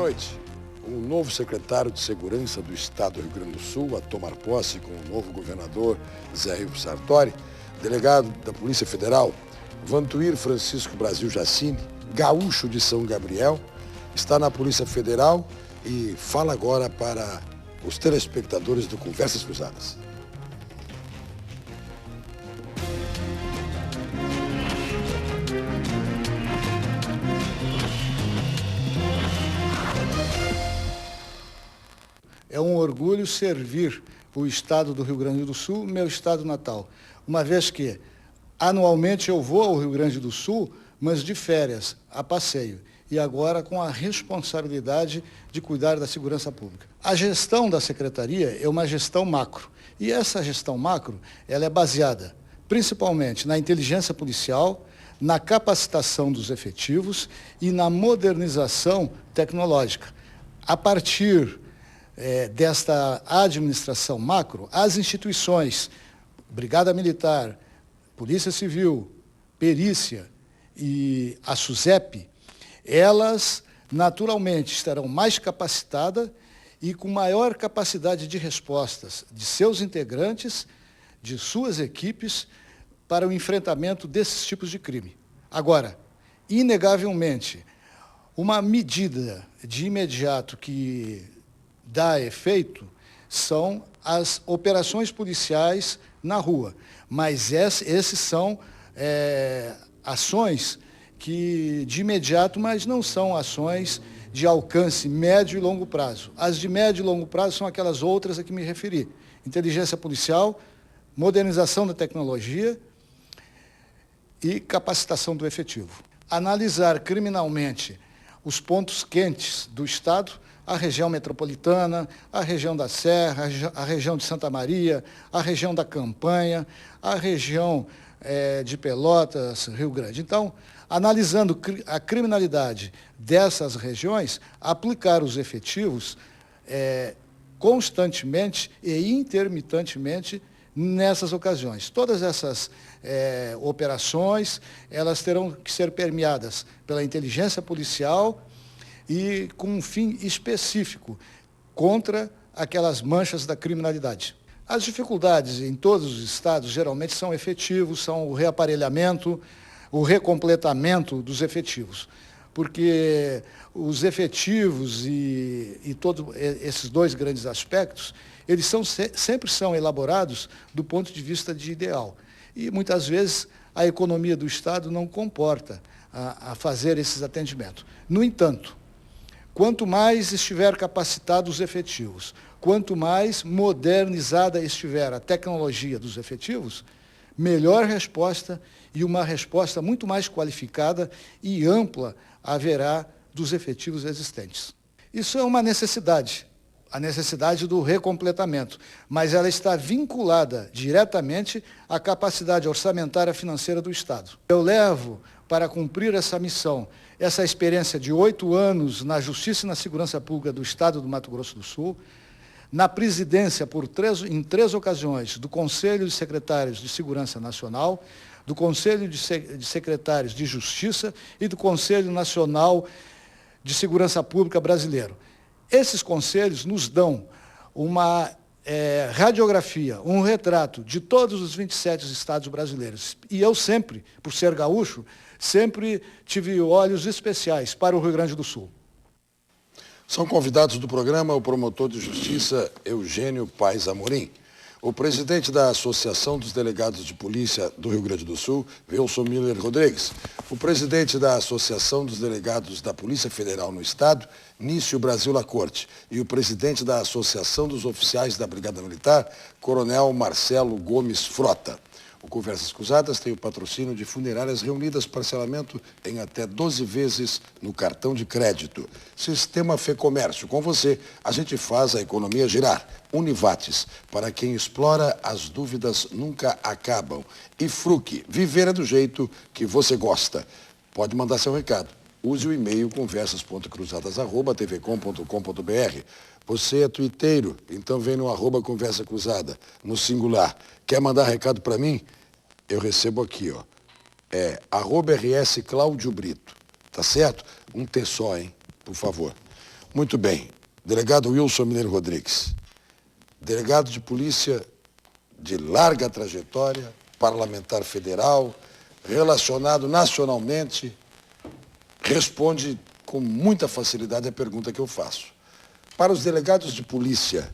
noite. O novo secretário de Segurança do Estado do Rio Grande do Sul, a tomar posse com o novo governador Zé Ivo Sartori, delegado da Polícia Federal, Vantuir Francisco Brasil Jacini, gaúcho de São Gabriel, está na Polícia Federal e fala agora para os telespectadores do Conversas Cruzadas. É um orgulho servir o estado do Rio Grande do Sul, meu estado natal, uma vez que anualmente eu vou ao Rio Grande do Sul, mas de férias, a passeio, e agora com a responsabilidade de cuidar da segurança pública. A gestão da secretaria é uma gestão macro, e essa gestão macro ela é baseada principalmente na inteligência policial, na capacitação dos efetivos e na modernização tecnológica. A partir desta administração macro, as instituições, Brigada Militar, Polícia Civil, Perícia e a SUSEP, elas naturalmente estarão mais capacitadas e com maior capacidade de respostas de seus integrantes, de suas equipes, para o enfrentamento desses tipos de crime. Agora, inegavelmente, uma medida de imediato que dá efeito são as operações policiais na rua, mas esses são ações que de imediato, mas não são ações de alcance médio e longo prazo. As de médio e longo prazo são aquelas outras a que me referi: inteligência policial, modernização da tecnologia e capacitação do efetivo. Analisar criminalmente os pontos quentes do Estado, a região metropolitana, a região da Serra, a região de Santa Maria, a região da Campanha, a região de Pelotas, Rio Grande. Então, analisando a criminalidade dessas regiões, aplicar os efetivos constantemente e intermitentemente nessas ocasiões. Todas essas operações, elas terão que ser permeadas pela inteligência policial e com um fim específico contra aquelas manchas da criminalidade. As dificuldades em todos os estados geralmente são efetivos, são o reaparelhamento, o recompletamento dos efetivos, porque os efetivos e todos esses dois grandes aspectos, eles sempre são elaborados do ponto de vista de ideal. E muitas vezes a economia do Estado não comporta a fazer esses atendimentos. No entanto, quanto mais estiver capacitados os efetivos, quanto mais modernizada estiver a tecnologia dos efetivos, melhor resposta e uma resposta muito mais qualificada e ampla haverá dos efetivos existentes. Isso é uma necessidade, a necessidade do recompletamento, mas ela está vinculada diretamente à capacidade orçamentária financeira do Estado. Eu levo para cumprir essa missão essa experiência de 8 anos na Justiça e na Segurança Pública do Estado do Mato Grosso do Sul, na presidência em 3 ocasiões do Conselho de Secretários de Segurança Nacional, do Conselho de Secretários de Justiça e do Conselho Nacional de Segurança Pública Brasileiro. Esses conselhos nos dão uma radiografia, um retrato de todos os 27 estados brasileiros. E eu sempre, por ser gaúcho, sempre tive olhos especiais para o Rio Grande do Sul. São convidados do programa o promotor de justiça Eugênio Paes Amorim, o presidente da Associação dos Delegados de Polícia do Rio Grande do Sul, Wilson Miller Rodrigues, o presidente da Associação dos Delegados da Polícia Federal no Estado, Nício Brasil Lacorte, e o presidente da Associação dos Oficiais da Brigada Militar, Coronel Marcelo Gomes Frota. O Conversas Cruzadas tem o patrocínio de Funerárias Reunidas, parcelamento em até 12 vezes no cartão de crédito. Sistema Fê Comércio, com você a gente faz a economia girar. Univates, para quem explora, as dúvidas nunca acabam. E Fruc, viver é do jeito que você gosta. Pode mandar seu recado. Use o e-mail conversas.cruzadas@tvcom.com.br. Você é tuiteiro, então vem no @Conversa Cruzada, no singular. Quer mandar recado para mim? Eu recebo aqui, ó. @RS Cláudio Brito. Tá certo? Um T só, hein? Por favor. Muito bem. Delegado Wilson Mineiro Rodrigues, delegado de polícia de larga trajetória, parlamentar federal, relacionado nacionalmente, responde com muita facilidade a pergunta que eu faço. Para os delegados de polícia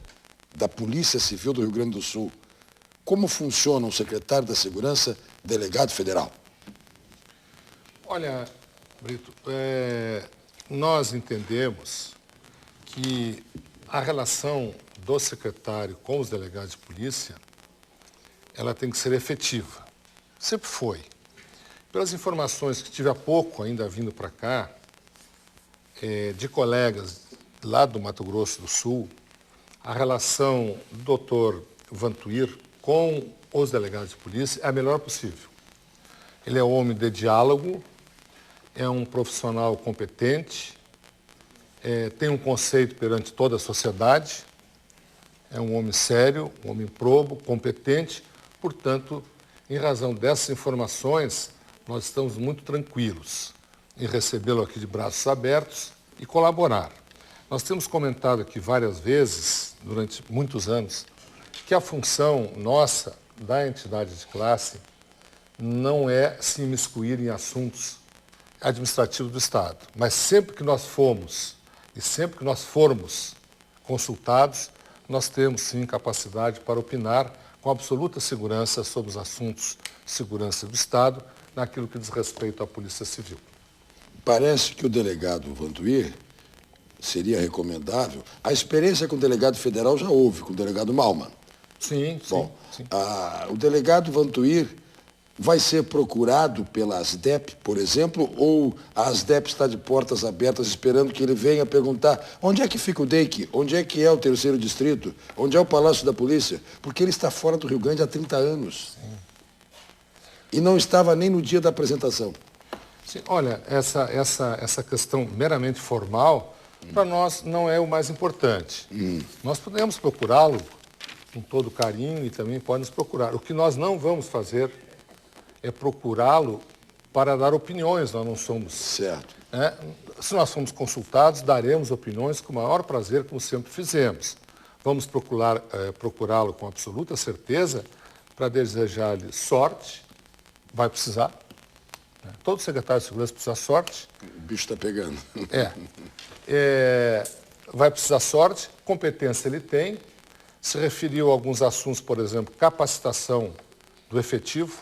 da Polícia Civil do Rio Grande do Sul, como funciona o secretário da Segurança, delegado federal? Olha, Brito, nós entendemos que a relação do secretário com os delegados de polícia, ela tem que ser efetiva. Sempre foi. Pelas informações que tive há pouco ainda vindo para cá, de colegas lá do Mato Grosso do Sul, a relação do doutor Vantuir com os delegados de polícia é a melhor possível. Ele é um homem de diálogo, é um profissional competente, tem um conceito perante toda a sociedade, é um homem sério, um homem probo, competente. Portanto, em razão dessas informações, nós estamos muito tranquilos em recebê-lo aqui de braços abertos e colaborar. Nós temos comentado aqui várias vezes, durante muitos anos, que a função nossa, da entidade de classe, não é se imiscuir em assuntos administrativos do Estado. Mas sempre que nós fomos e sempre que nós formos consultados, nós temos sim capacidade para opinar com absoluta segurança sobre os assuntos de segurança do Estado, naquilo que diz respeito à Polícia Civil. Parece que o delegado Vantuir seria recomendável. A experiência com o delegado federal já houve, com o delegado Malman. Sim, Bom, sim. O delegado Vantuir vai ser procurado pela ASDEP, por exemplo, ou a ASDEP está de portas abertas esperando que ele venha perguntar onde é que fica o DEIC, onde é que é o 3º Distrito, onde é o Palácio da Polícia, porque ele está fora do Rio Grande há 30 anos. Sim. E não estava nem no dia da apresentação. Sim, olha, essa questão meramente formal, para nós não é o mais importante. Nós podemos procurá-lo com todo carinho e também pode nos procurar. O que nós não vamos fazer é procurá-lo para dar opiniões, nós não somos... Certo. Se nós formos consultados, daremos opiniões com o maior prazer, como sempre fizemos. Vamos procurá-lo com absoluta certeza para desejar-lhe sorte, vai precisar. Todo secretário de segurança precisa de sorte. O bicho está pegando. Vai precisar sorte, competência ele tem. Se referiu a alguns assuntos, por exemplo, capacitação do efetivo.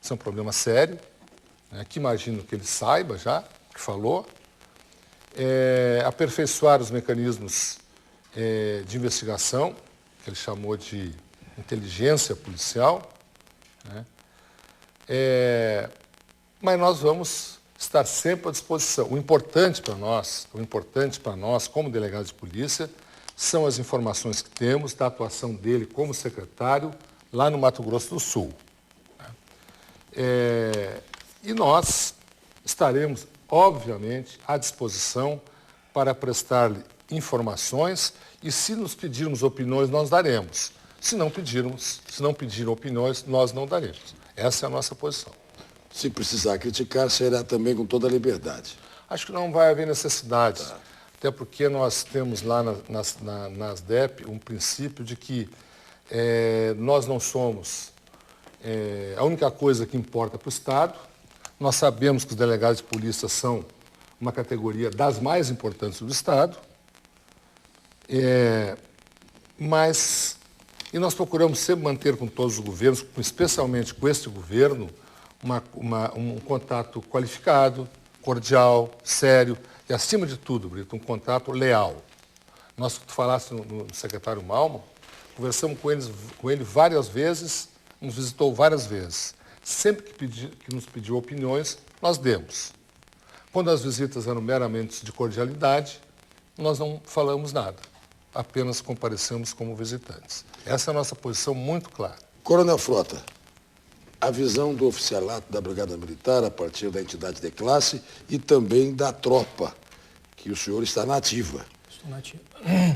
Isso é um problema sério, que imagino que ele saiba já, que falou. Aperfeiçoar os mecanismos de investigação, que ele chamou de inteligência policial. Mas nós vamos estar sempre à disposição. O importante para nós, como delegado de polícia, são as informações que temos da atuação dele como secretário lá no Mato Grosso do Sul. E nós estaremos, obviamente, à disposição para prestar-lhe informações e, se nos pedirmos opiniões, nós daremos. Se não pedirem opiniões, nós não daremos. Essa é a nossa posição. Se precisar criticar, será também com toda a liberdade. Acho que não vai haver necessidade, até porque nós temos lá na ASDEP um princípio de que nós não somos a única coisa que importa para o Estado. Nós sabemos que os delegados de polícia são uma categoria das mais importantes do Estado, e nós procuramos sempre manter com todos os governos, especialmente com este governo, um contato qualificado, cordial, sério e, acima de tudo, Brito, um contato leal. Nós, tu falaste no secretário Malman, conversamos com ele várias vezes, nos visitou várias vezes. Sempre que nos pediu opiniões, nós demos. Quando as visitas eram meramente de cordialidade, nós não falamos nada, apenas comparecemos como visitantes. Essa é a nossa posição muito clara. Coronel Frota, a visão do oficialato da Brigada Militar, a partir da entidade de classe e também da tropa, que o senhor está na ativa. Estou na ativa.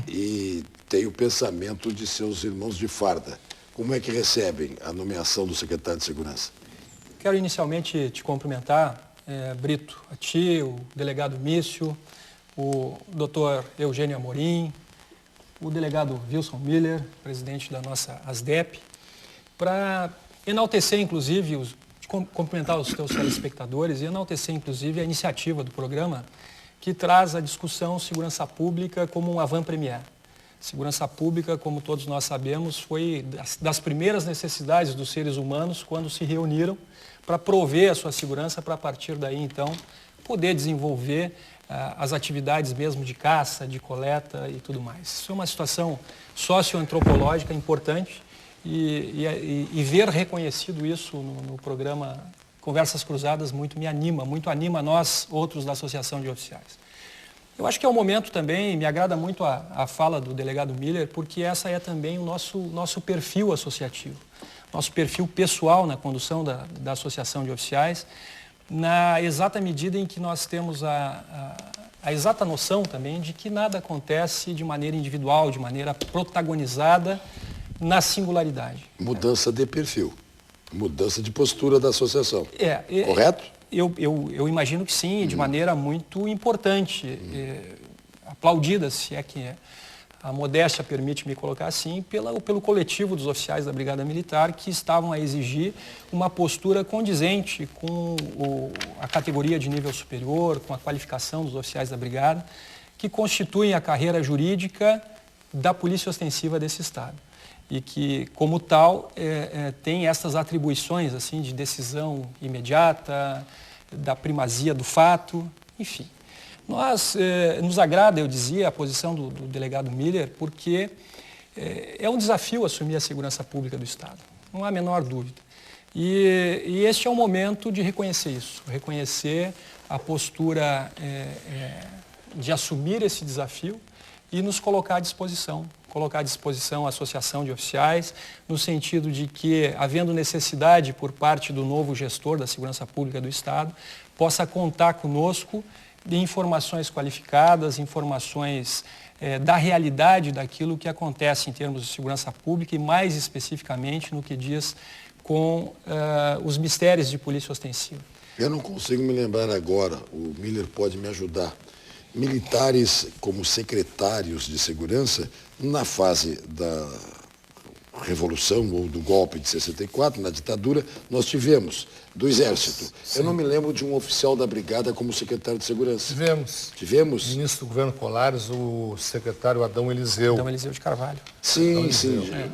E tem o pensamento de seus irmãos de farda. Como é que recebem a nomeação do secretário de Segurança? Quero inicialmente te cumprimentar, Brito, a ti, o delegado Mício, o Dr. Eugênio Amorim, o delegado Wilson Miller, presidente da nossa ASDEP, para enaltecer, inclusive, cumprimentar os teus telespectadores e enaltecer, inclusive, a iniciativa do programa que traz a discussão segurança pública como um avant-première. Segurança pública, como todos nós sabemos, foi das primeiras necessidades dos seres humanos quando se reuniram para prover a sua segurança, para a partir daí, então, poder desenvolver as atividades mesmo de caça, de coleta e tudo mais. Isso é uma situação socioantropológica importante e ver reconhecido isso no programa Conversas Cruzadas muito me anima, muito anima nós, outros da Associação de Oficiais. Eu acho que é um momento também, me agrada muito a fala do delegado Miller, porque essa é também o nosso perfil associativo, nosso perfil pessoal na condução da Associação de Oficiais, na exata medida em que nós temos a exata noção também de que nada acontece de maneira individual, de maneira protagonizada na singularidade. Mudança de perfil, mudança de postura da associação. Correto? Eu imagino que sim, de maneira muito importante, aplaudida, se é que a modéstia permite me colocar assim, pelo coletivo dos oficiais da Brigada Militar que estavam a exigir uma postura condizente com a categoria de nível superior, com a qualificação dos oficiais da Brigada, que constituem a carreira jurídica da Polícia Ostensiva desse Estado. E que, como tal, tem essas atribuições assim, de decisão imediata, da primazia do fato, enfim. Nos agrada, eu dizia, a posição do delegado Miller, porque é um desafio assumir a segurança pública do Estado, não há a menor dúvida. E este é o momento de reconhecer isso, reconhecer a postura de assumir esse desafio e nos colocar à disposição a Associação de Oficiais, no sentido de que, havendo necessidade por parte do novo gestor da Segurança Pública do Estado, possa contar conosco de informações qualificadas, informações da realidade daquilo que acontece em termos de segurança pública e, mais especificamente, no que diz com os mistérios de polícia ostensiva. Eu não consigo me lembrar agora, o Miller pode me ajudar. Militares como secretários de segurança, na fase da Revolução ou do golpe de 64, na ditadura, nós tivemos do Exército. Sim. Eu não me lembro de um oficial da Brigada como secretário de segurança. Tivemos? No início do governo Colares, o secretário Adão Eliseu. Adão Eliseu de Carvalho. Sim,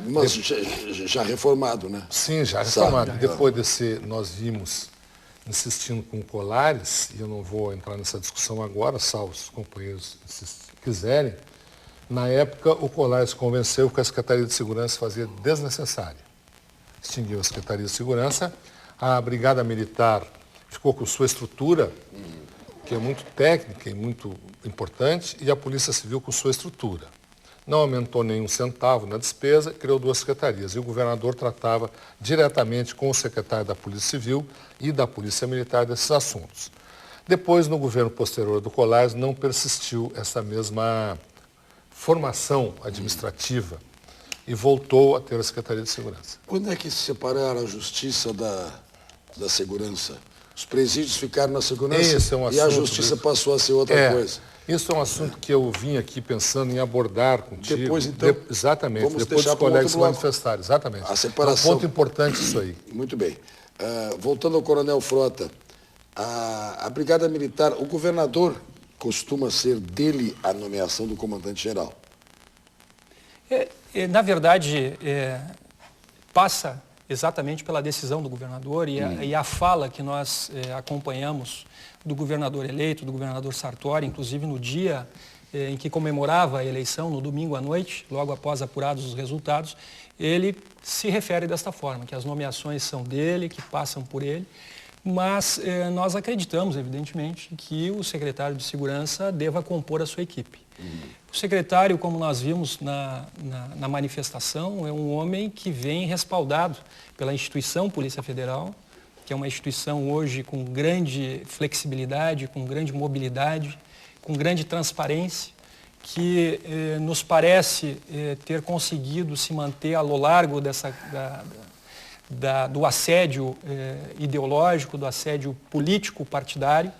mas já reformado, né? Sim, já reformado. Depois desse, nós vimos, insistindo com o Colares, e eu não vou entrar nessa discussão agora, salvo os companheiros quiserem, na época o Colares convenceu que a Secretaria de Segurança fazia desnecessária. Extinguiu a Secretaria de Segurança, a Brigada Militar ficou com sua estrutura, que é muito técnica e muito importante, e a Polícia Civil com sua estrutura. Não aumentou nenhum centavo na despesa, criou 2 secretarias. E o governador tratava diretamente com o secretário da Polícia Civil e da Polícia Militar desses assuntos. Depois, no governo posterior do Colares, não persistiu essa mesma formação administrativa e voltou a ter a Secretaria de Segurança. Quando é que se separaram a Justiça da Segurança? Os presídios ficaram na segurança e a Justiça passou a ser outra coisa. Isso é um assunto que eu vim aqui pensando em abordar contigo. Depois, então, exatamente, depois dos colegas se manifestarem. Exatamente. A separação. É um ponto importante isso aí. Muito bem. Voltando ao Coronel Frota, a Brigada Militar, o governador costuma ser dele a nomeação do comandante-geral? Na verdade, passa exatamente pela decisão do governador e a fala que nós acompanhamos do governador eleito, do governador Sartori, inclusive no dia em que comemorava a eleição, no domingo à noite, logo após apurados os resultados, ele se refere desta forma, que as nomeações são dele, que passam por ele, mas nós acreditamos, evidentemente, que o secretário de Segurança deva compor a sua equipe. O secretário, como nós vimos na manifestação, é um homem que vem respaldado pela instituição Polícia Federal, que é uma instituição hoje com grande flexibilidade, com grande mobilidade, com grande transparência, que nos parece ter conseguido se manter ao largo do assédio ideológico, do assédio político partidário,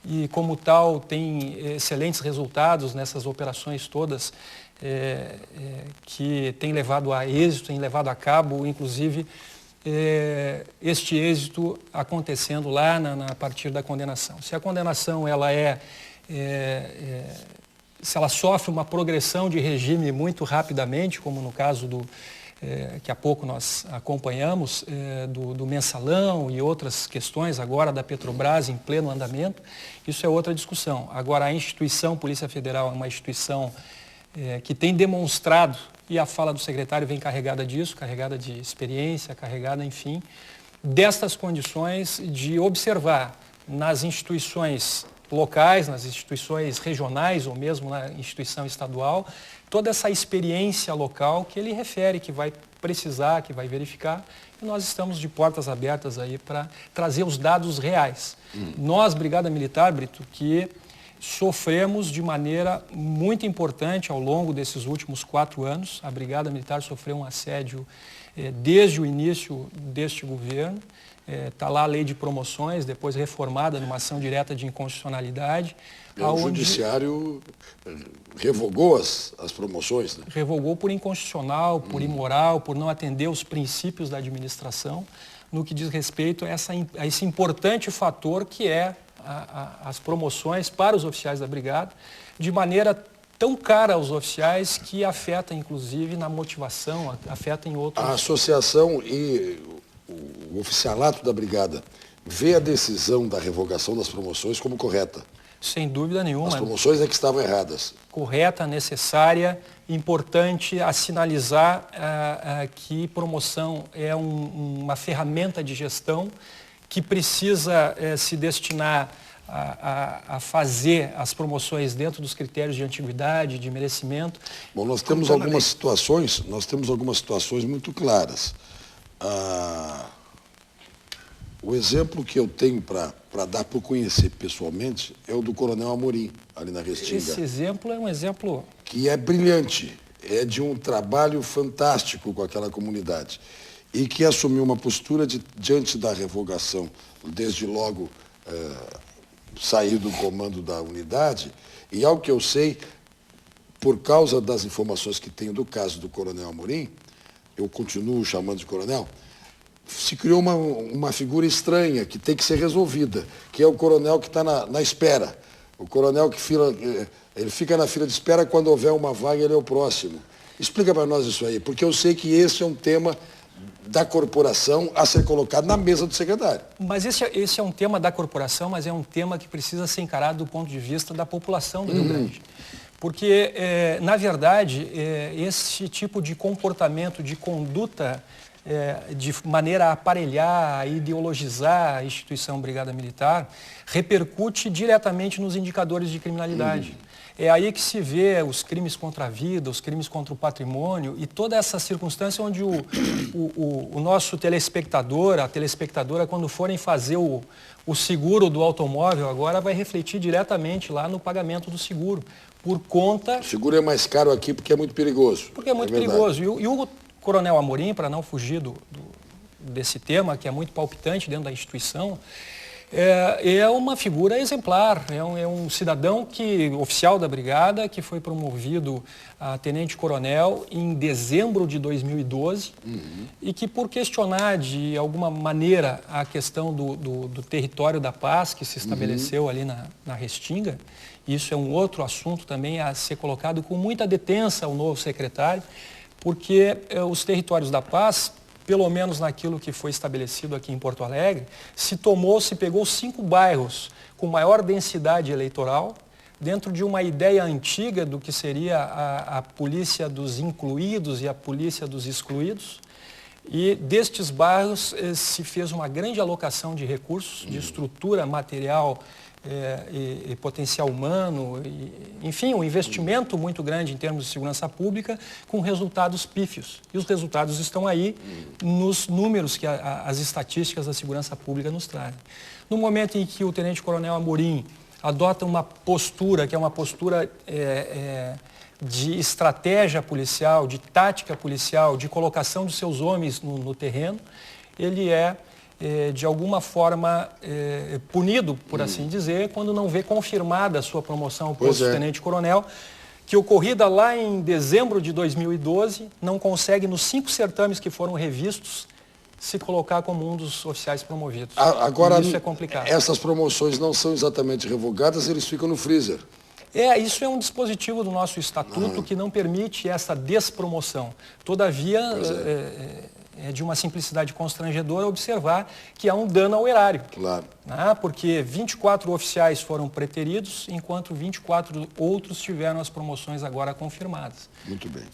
e, como tal, tem excelentes resultados nessas operações todas que têm levado a êxito, têm levado a cabo, inclusive, este êxito acontecendo lá a partir da condenação. Se a condenação ela se ela sofre uma progressão de regime muito rapidamente, como no caso que há pouco nós acompanhamos, do mensalão e outras questões agora da Petrobras em pleno andamento, isso é outra discussão. Agora, a instituição Polícia Federal é uma instituição que tem demonstrado, e a fala do secretário vem carregada disso, carregada de experiência, carregada, enfim, destas condições de observar nas instituições locais, nas instituições regionais ou mesmo na instituição estadual, toda essa experiência local que ele refere, que vai precisar, que vai verificar, e nós estamos de portas abertas aí para trazer os dados reais. Nós, Brigada Militar, Brito, que sofremos de maneira muito importante ao longo desses últimos 4 anos, a Brigada Militar sofreu um assédio desde o início deste governo. Está lá a lei de promoções, depois reformada numa ação direta de inconstitucionalidade. O Judiciário revogou as promoções, né? Revogou por inconstitucional, por imoral, por não atender os princípios da administração, no que diz respeito a esse importante fator que é as promoções para os oficiais da Brigada, de maneira tão cara aos oficiais que afeta, inclusive, na motivação, afeta em outros... A associação e o oficialato da Brigada vê a decisão da revogação das promoções como correta? Sem dúvida nenhuma. As promoções é que estavam erradas. Correta, necessária, importante a sinalizar que promoção é uma ferramenta de gestão que precisa se destinar a fazer as promoções dentro dos critérios de antiguidade, de merecimento. Bom, nós temos algumas situações muito claras. O exemplo que eu tenho para dar para conhecer pessoalmente é o do Coronel Amorim, ali na Restinga. Esse exemplo é um exemplo... Que é brilhante, é de um trabalho fantástico com aquela comunidade e que assumiu uma postura diante da revogação, desde logo sair do comando da unidade, e ao que eu sei, por causa das informações que tenho do caso do Coronel Amorim, eu continuo chamando de coronel, se criou uma figura estranha que tem que ser resolvida, que é o coronel que está na espera. O coronel que ele fica na fila de espera, quando houver uma vaga, ele é o próximo. Explica para nós isso aí, porque eu sei que esse é um tema da corporação a ser colocado na mesa do secretário. Mas esse é um tema da corporação, mas é um tema que precisa ser encarado do ponto de vista da população do Rio Grande. Porque, na verdade, esse tipo de comportamento, de conduta, de maneira a aparelhar, a ideologizar a instituição Brigada Militar, repercute diretamente nos indicadores de criminalidade. É aí que se vê os crimes contra a vida, os crimes contra o patrimônio e toda essa circunstância onde o nosso telespectador, a telespectadora, quando forem fazer o seguro do automóvel, agora vai refletir diretamente lá no pagamento do seguro, por conta... O seguro é mais caro aqui porque é muito perigoso. Porque é muito perigoso. E o Coronel Amorim, para não fugir desse tema, que é muito palpitante dentro da instituição, é uma figura exemplar, é um cidadão oficial da Brigada, que foi promovido a tenente-coronel em dezembro de 2012 e que, por questionar de alguma maneira a questão do território da paz que se estabeleceu ali na Restinga, isso é um outro assunto também a ser colocado com muita detença ao novo secretário, porque os territórios da paz, pelo menos naquilo que foi estabelecido aqui em Porto Alegre, se pegou 5 bairros com maior densidade eleitoral, dentro de uma ideia antiga do que seria a polícia dos incluídos e a polícia dos excluídos. E destes bairros se fez uma grande alocação de recursos, de estrutura material e potencial humano, enfim, um investimento muito grande em termos de segurança pública, com resultados pífios. E os resultados estão aí nos números que as estatísticas da segurança pública nos trazem. No momento em que o tenente-coronel Amorim adota uma postura, que é uma postura de estratégia policial, de tática policial, de colocação dos seus homens no terreno, ele é de alguma forma, punido, por assim dizer, quando não vê confirmada a sua promoção ao posto de tenente-coronel, que ocorrida lá em dezembro de 2012, não consegue, nos 5 certames que foram revistos, se colocar como um dos oficiais promovidos. Agora, isso é complicado. Essas promoções não são exatamente revogadas, eles ficam no freezer. Isso é um dispositivo do nosso estatuto que não permite essa despromoção. Todavia, é de uma simplicidade constrangedora observar que há um dano ao erário. Claro. Porque 24 oficiais foram preteridos, enquanto 24 outros tiveram as promoções agora confirmadas. Muito bem.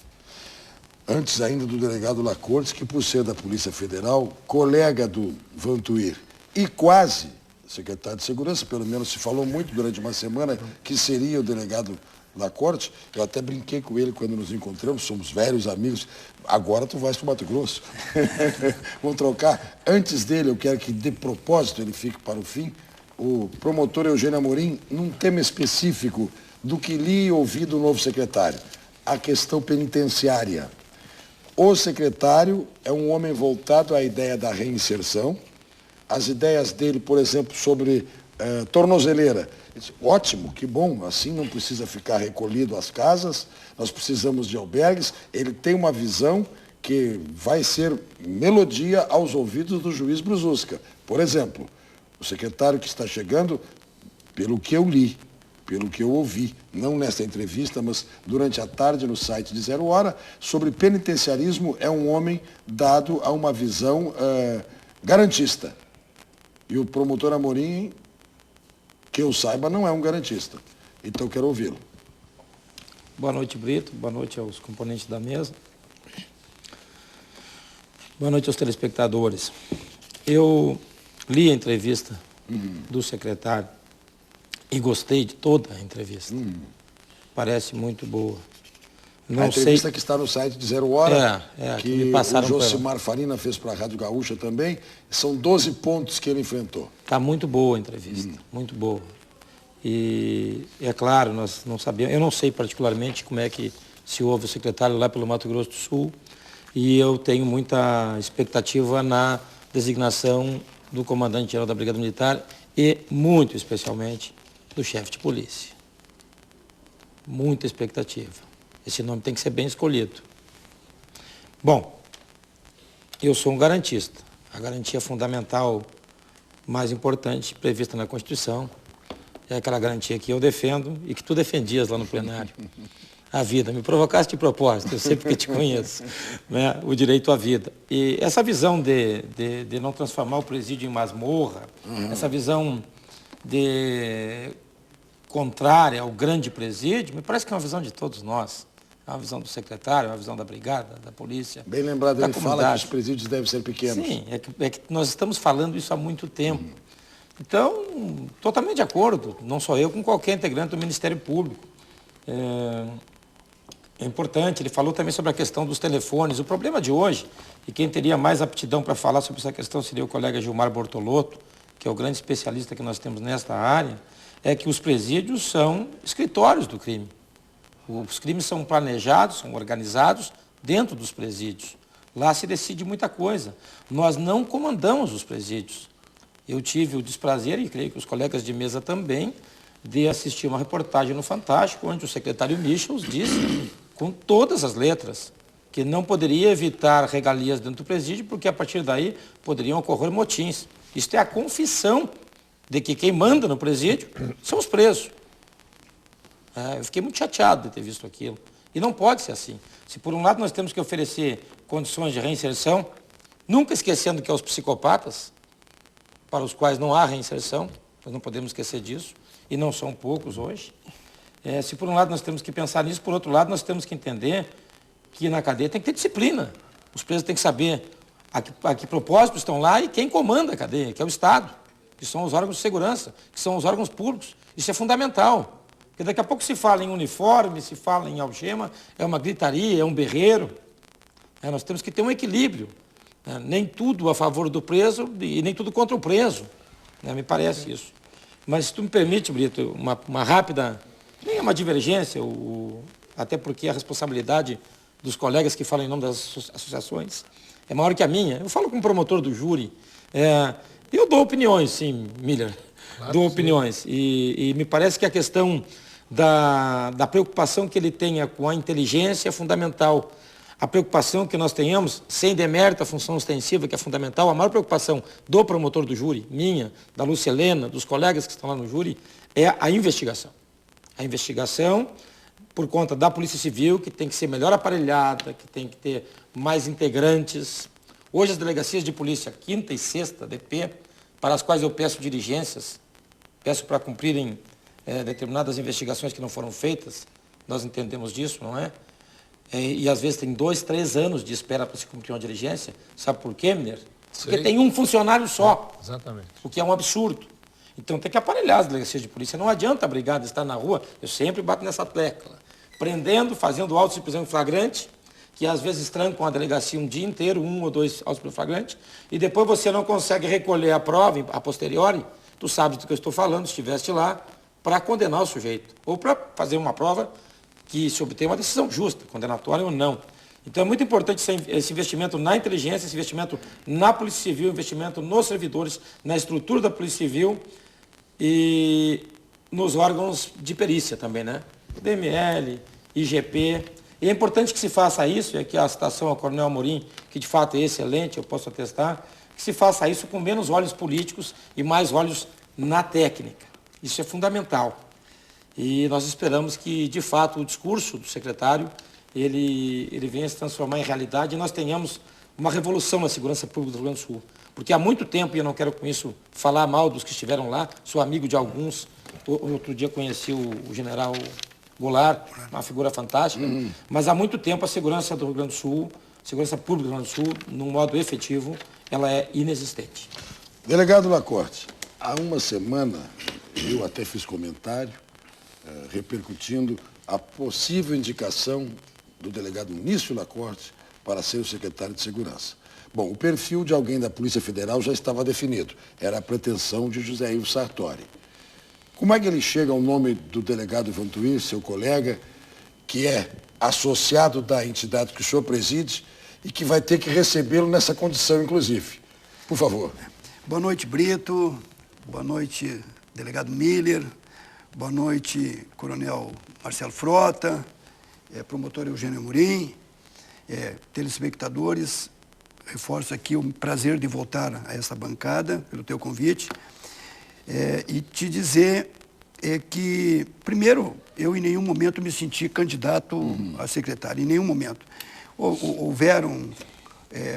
Antes ainda do delegado Lacortes, que por ser da Polícia Federal, colega do Vantuir e quase secretário de Segurança, pelo menos se falou muito durante uma semana que seria o delegado Lacortes. Eu até brinquei com ele quando nos encontramos, somos velhos amigos. Agora tu vais para o Mato Grosso. Vamos trocar. Antes dele, eu quero que de propósito ele fique para o fim, o promotor Eugênio Amorim, num tema específico do que li e ouvi do novo secretário, a questão penitenciária. O secretário é um homem voltado à ideia da reinserção. As ideias dele, por exemplo, sobre tornozeleira. Ótimo, que bom, assim não precisa ficar recolhido às casas, nós precisamos de albergues. Ele tem uma visão que vai ser melodia aos ouvidos do juiz Brususca. Por exemplo, o secretário que está chegando, pelo que eu li, pelo que eu ouvi, não nesta entrevista, mas durante a tarde no site de Zero Hora, sobre penitenciarismo, é um homem dado a uma visão garantista. E o promotor Amorim, que eu saiba, não é um garantista. Então, quero ouvi-lo. Boa noite, Brito. Boa noite aos componentes da mesa. Boa noite aos telespectadores. Eu li a entrevista do secretário e gostei de toda a entrevista. Parece muito boa. A entrevista que está no site de Zero Hora, que me passaram o Josimar Farina fez para a Rádio Gaúcha também, são 12 pontos que ele enfrentou. Está muito boa a entrevista, muito boa. E é claro, nós não sabemos, eu não sei particularmente como é que se ouve o secretário lá pelo Mato Grosso do Sul, e eu tenho muita expectativa na designação do comandante-geral da Brigada Militar e, muito especialmente, do chefe de polícia. Muita expectativa. Esse nome tem que ser bem escolhido. Bom, eu sou um garantista. A garantia fundamental mais importante prevista na Constituição é aquela garantia que eu defendo e que tu defendias lá no plenário. A vida. Me provocaste de propósito, eu sempre que te conheço. Né? O direito à vida. E essa visão de não transformar o presídio em masmorra, essa visão contrária ao grande presídio, me parece que é uma visão de todos nós. É uma visão do secretário, é uma visão da brigada, da polícia. Bem lembrado, ele fala que os presídios devem ser pequenos. Sim, é que nós estamos falando isso há muito tempo. Então, totalmente de acordo, não só eu, com qualquer integrante do Ministério Público. É importante, ele falou também sobre a questão dos telefones. O problema de hoje, e quem teria mais aptidão para falar sobre essa questão seria o colega Gilmar Bortolotto, que é o grande especialista que nós temos nesta área, é que os presídios são escritórios do crime. Os crimes são planejados, são organizados dentro dos presídios. Lá se decide muita coisa. Nós não comandamos os presídios. Eu tive o desprazer, e creio que os colegas de mesa também, de assistir uma reportagem no Fantástico, onde o secretário Michels disse, com todas as letras, que não poderia evitar regalias dentro do presídio, porque a partir daí poderiam ocorrer motins. Isto é a confissão de que quem manda no presídio são os presos. Eu fiquei muito chateado de ter visto aquilo. E não pode ser assim. Se por um lado nós temos que oferecer condições de reinserção, nunca esquecendo que aos psicopatas, para os quais não há reinserção, nós não podemos esquecer disso, e não são poucos hoje. Se por um lado nós temos que pensar nisso, por outro lado nós temos que entender que na cadeia tem que ter disciplina. Os presos têm que saber a que propósito estão lá e quem comanda a cadeia, que é o Estado, que são os órgãos de segurança, que são os órgãos públicos. Isso é fundamental. Porque daqui a pouco se fala em uniforme, se fala em algema, é uma gritaria, é um berreiro. Nós temos que ter um equilíbrio. Nem tudo a favor do preso e nem tudo contra o preso. Me parece isso. Mas se tu me permite, Brito, uma rápida, nem é uma divergência, até porque a responsabilidade dos colegas que falam em nome das associações é maior que a minha. Eu falo como promotor do júri, Eu dou opiniões, sim, Miller, dou opiniões. E me parece que a questão da preocupação que ele tenha com a inteligência é fundamental. A preocupação que nós tenhamos, sem demérito a função ostensiva, que é fundamental, a maior preocupação do promotor do júri, minha, da Lúcia Helena, dos colegas que estão lá no júri, é a investigação. A investigação, por conta da Polícia Civil, que tem que ser melhor aparelhada, que tem que ter mais integrantes. Hoje as delegacias de polícia, 5ª e 6ª DP, para as quais eu peço diligências, peço para cumprirem determinadas investigações que não foram feitas, nós entendemos disso, não é? E às vezes tem 2, 3 anos de espera para se cumprir uma diligência. Sabe por quê, Miner? Porque tem um funcionário só. Exatamente. O que é um absurdo. Então tem que aparelhar as delegacias de polícia. Não adianta a brigada estar na rua, eu sempre bato nessa tecla. Prendendo, fazendo autos de prisão em flagrante, que às vezes trancam a delegacia um dia inteiro, 1 ou 2 autos de prisão em flagrante, e depois você não consegue recolher a prova, a posteriori, tu sabes do que eu estou falando, estiveste lá, para condenar o sujeito. Ou para fazer uma prova que se obtenha uma decisão justa, condenatória ou não. Então é muito importante esse investimento na inteligência, esse investimento na Polícia Civil, investimento nos servidores, na estrutura da Polícia Civil e nos órgãos de perícia também, né? DML, IGP. E é importante que se faça isso, e aqui a citação ao Coronel Amorim, que de fato é excelente, eu posso atestar, que se faça isso com menos olhos políticos e mais olhos na técnica. Isso é fundamental. E nós esperamos que, de fato, o discurso do secretário ele venha se transformar em realidade e nós tenhamos uma revolução na segurança pública do Rio Grande do Sul. Porque há muito tempo, e eu não quero com isso falar mal dos que estiveram lá, sou amigo de alguns, outro dia conheci o general Goulart, uma figura fantástica, mas há muito tempo a segurança do Rio Grande do Sul, a segurança pública do Rio Grande do Sul, num modo efetivo, ela é inexistente. Delegado Lacorte, há uma semana eu até fiz comentário repercutindo a possível indicação do delegado Nício Lacorte para ser o secretário de Segurança. Bom, o perfil de alguém da Polícia Federal já estava definido. Era a pretensão de José Ivo Sartori. Como é que ele chega ao nome do delegado Vantuir, seu colega, que é associado da entidade que o senhor preside e que vai ter que recebê-lo nessa condição, inclusive? Por favor. Boa noite, Brito. Boa noite, delegado Miller. Boa noite, coronel Marcelo Frota, promotor Eugênio Amorim, telespectadores. Reforço aqui o prazer de voltar a essa bancada, pelo teu convite, e te dizer que, primeiro, eu em nenhum momento me senti candidato a secretário, em nenhum momento. Houveram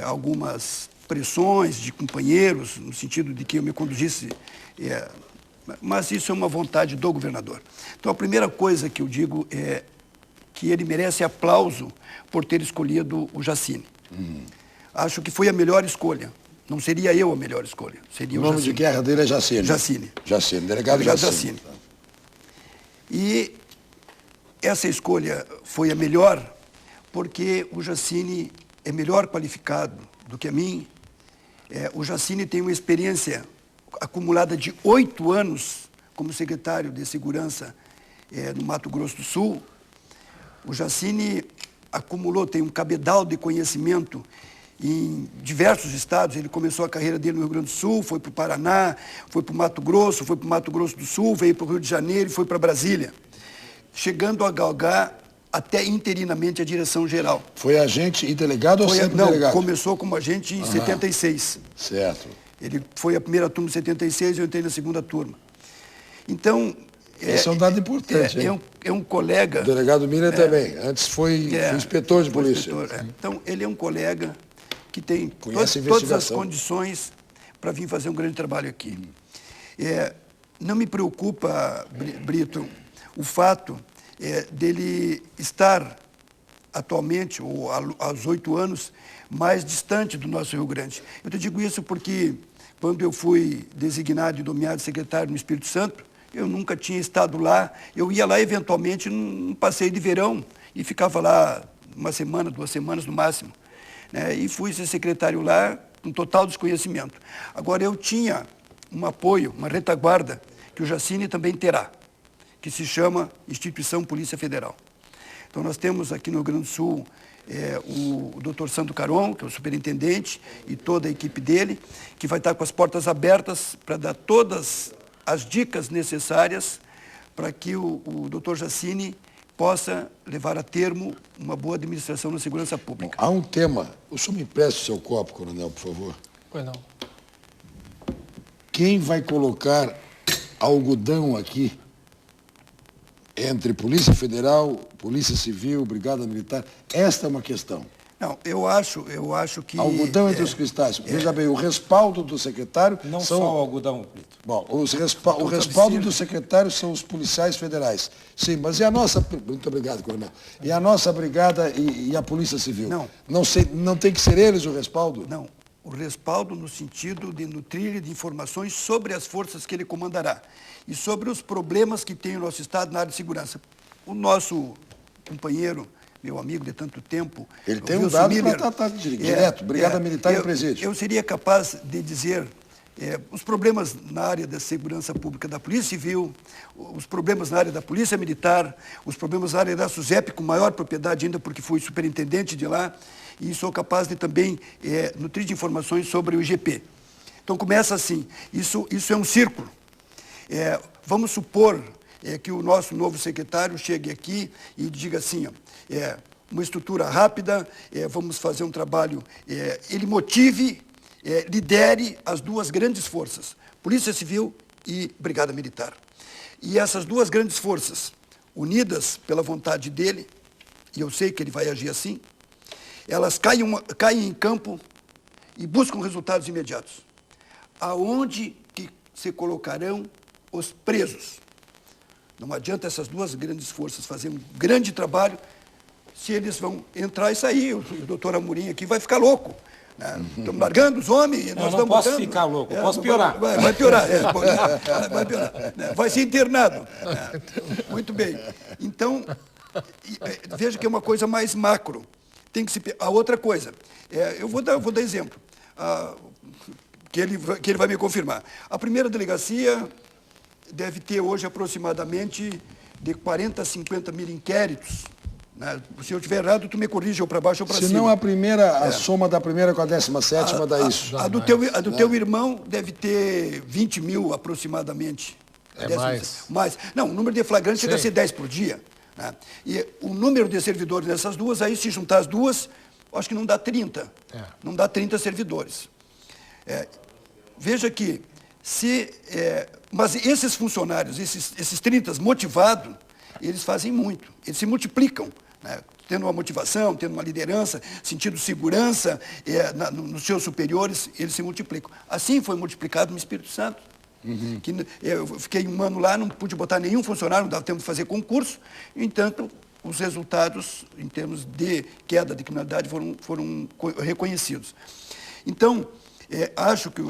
algumas pressões de companheiros, no sentido de que eu me conduzisse, mas isso é uma vontade do governador. Então, a primeira coisa que eu digo é que ele merece aplauso por ter escolhido o Jacine. Acho que foi a melhor escolha. Não seria eu a melhor escolha. Seria o nome Jacine. de guerra dele é Jacine. Jacine. Jacine, delegado Jacine. E essa escolha foi a melhor porque o Jacine é melhor qualificado do que a mim. O Jacine tem uma experiência acumulada de 8 anos como secretário de Segurança no Mato Grosso do Sul. O Jacine acumulou, tem um cabedal de conhecimento em diversos estados. Ele começou a carreira dele no Rio Grande do Sul, foi para o Paraná, foi para o Mato Grosso, foi para o Mato Grosso do Sul, veio para o Rio de Janeiro e foi para Brasília, chegando a galgar até interinamente a direção geral. Foi agente e delegado ou sempre não, delegado? Começou como agente em 76. Certo. Ele foi a primeira turma em 76 e eu entrei na segunda turma. Então... Esse é um dado importante. É um colega... O delegado Miller também. Antes foi inspetor de polícia. Então, ele é um colega que tem todas as condições para vir fazer um grande trabalho aqui. Não me preocupa, Brito, o fato dele estar atualmente, ou aos 8 anos, mais distante do nosso Rio Grande. Eu te digo isso porque, quando eu fui designado e nomeado secretário no Espírito Santo, eu nunca tinha estado lá. Eu ia lá, eventualmente, num passeio de verão e ficava lá 1 semana, 2 semanas no máximo. E fui ser secretário lá com total desconhecimento. Agora, eu tinha um apoio, uma retaguarda, que o Jacine também terá, que se chama Instituição Polícia Federal. Então, nós temos aqui no Rio Grande do Sul o doutor Sandro Caron, que é o superintendente, e toda a equipe dele, que vai estar com as portas abertas para dar todas as dicas necessárias para que o doutor Jacini possa levar a termo uma boa administração na segurança pública. Há um tema. O senhor me empresta o seu copo, coronel, por favor. Pois não. Quem vai colocar algodão aqui entre Polícia Federal, Polícia Civil, Brigada Militar? Esta é uma questão. Não, eu acho que... Algodão entre os cristais. Veja bem, o respaldo do secretário... Não são... só o algodão, Brito. Bom, o respaldo do secretário são os policiais federais. Sim, mas e a nossa... Muito obrigado, coronel. E a nossa brigada e a Polícia Civil? Não. Não tem que ser eles o respaldo? Não, o respaldo no sentido de nutrir de informações sobre as forças que ele comandará e sobre os problemas que tem o nosso Estado na área de segurança. O nosso companheiro, meu amigo de tanto tempo... Ele tem um dado para estar direto, Brigada Militar e Presídio. Eu seria capaz de dizer os problemas na área da segurança pública da Polícia Civil, os problemas na área da Polícia Militar, os problemas na área da SUSEP, com maior propriedade ainda, porque fui superintendente de lá, e sou capaz de também nutrir de informações sobre o IGP. Então, começa assim, isso é um círculo. Vamos supor que o nosso novo secretário chegue aqui e diga assim, uma estrutura rápida, vamos fazer um trabalho, ele motive, lidere as duas grandes forças, Polícia Civil e Brigada Militar. E essas duas grandes forças, unidas pela vontade dele, e eu sei que ele vai agir assim, elas caem em campo e buscam resultados imediatos. Aonde que se colocarão os presos? Não adianta essas duas grandes forças fazerem um grande trabalho se eles vão entrar e sair. O doutor Amorim aqui vai ficar louco. Estamos largando os homens. Eu não posso ficar louco, eu posso piorar. Vai piorar, vai piorar. Vai ser internado. Muito bem. Então, veja que é uma coisa mais macro. Tem que se... A outra coisa, eu vou dar exemplo, que ele vai me confirmar. A primeira delegacia deve ter hoje aproximadamente de 40 a 50 mil inquéritos. Né? Se eu estiver errado, tu me corrige ou para baixo ou para cima. Se não a soma da primeira com a 17ª dá isso. A do teu irmão deve ter 20 mil aproximadamente. Mais. Não, o número de flagrantes chega a ser 10 por dia. Né? E o número de servidores nessas duas, aí se juntar as duas, acho que não dá 30. Não dá 30 servidores. Veja que, mas esses funcionários, esses 30 motivados, eles fazem muito, eles se multiplicam, né? Tendo uma motivação, tendo uma liderança, sentindo segurança nos seus superiores, eles se multiplicam. Assim foi multiplicado no Espírito Santo. Que eu fiquei um ano lá, não pude botar nenhum funcionário, não dava tempo de fazer concurso, no entanto, os resultados, em termos de queda de criminalidade, foram reconhecidos. Então, acho que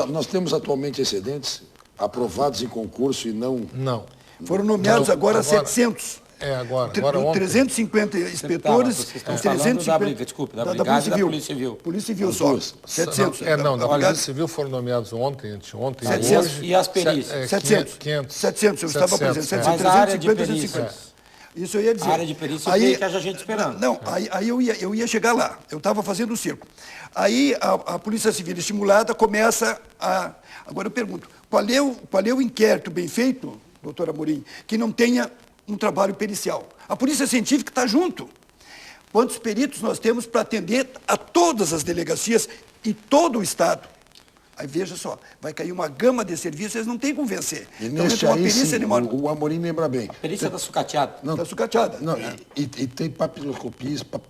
nós temos atualmente excedentes aprovados em concurso e não... Não. Foram nomeados agora 700. Agora ontem. 350 inspetores. Vocês estão falando da Brigada e da Polícia Civil. Polícia Civil só. 700. Da Polícia Civil foram nomeados ontem, anteontem, 700. hoje. E as perícias? 700, eu estava presente. Mas a área de 350, perícia? 350. Isso eu ia dizer. A área de perícia tem que haja gente esperando. Não, aí eu ia chegar lá. Eu estava fazendo o circo. Aí a Polícia Civil estimulada começa a... Agora eu pergunto, qual é o inquérito bem feito, doutor Amorim, que não tenha um trabalho pericial? A Polícia Científica está junto. Quantos peritos nós temos para atender a todas as delegacias e todo o Estado? Aí veja só, vai cair uma gama de serviços, eles não têm como vencer. E então, neste aí, sim, o Amorim lembra bem. A perícia está sucateada. Está sucateada. Não, e tem papiloscopista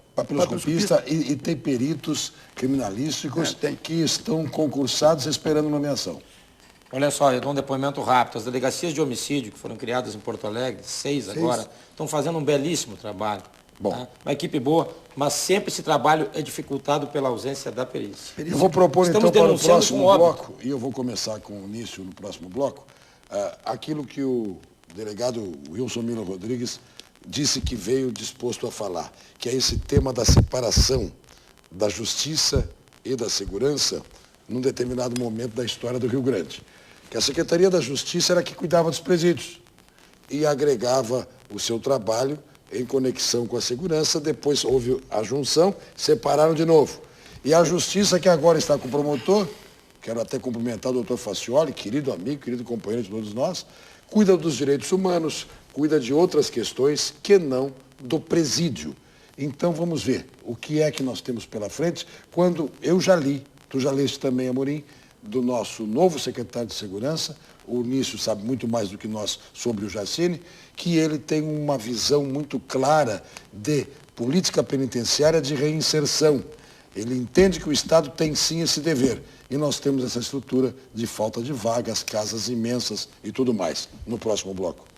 e tem peritos criminalísticos que estão concursados esperando nomeação. Olha só, eu dou um depoimento rápido. As delegacias de homicídio que foram criadas em Porto Alegre, 6 agora, estão fazendo um belíssimo trabalho. Bom. Tá? Uma equipe boa, mas sempre esse trabalho é dificultado pela ausência da perícia. Eu vou propor Estamos então para o denunciando próximo com óbito. bloco, e eu vou começar com o início no próximo bloco, aquilo que o delegado Wilson Miller Rodrigues disse que veio disposto a falar, que é esse tema da separação da justiça e da segurança num determinado momento da história do Rio Grande. Que a Secretaria da Justiça era que cuidava dos presídios e agregava o seu trabalho em conexão com a segurança, depois houve a junção, separaram de novo. E a justiça, que agora está com o promotor, quero até cumprimentar o doutor Facioli, querido amigo, querido companheiro de todos nós, cuida dos direitos humanos, cuida de outras questões que não do presídio. Então vamos ver o que é que nós temos pela frente, quando eu já li, tu já leste também, Amorim, do nosso novo secretário de Segurança, o Nício sabe muito mais do que nós sobre o Jacine, que ele tem uma visão muito clara de política penitenciária de reinserção. Ele entende que o Estado tem sim esse dever. E nós temos essa estrutura de falta de vagas, casas imensas e tudo mais. No próximo bloco.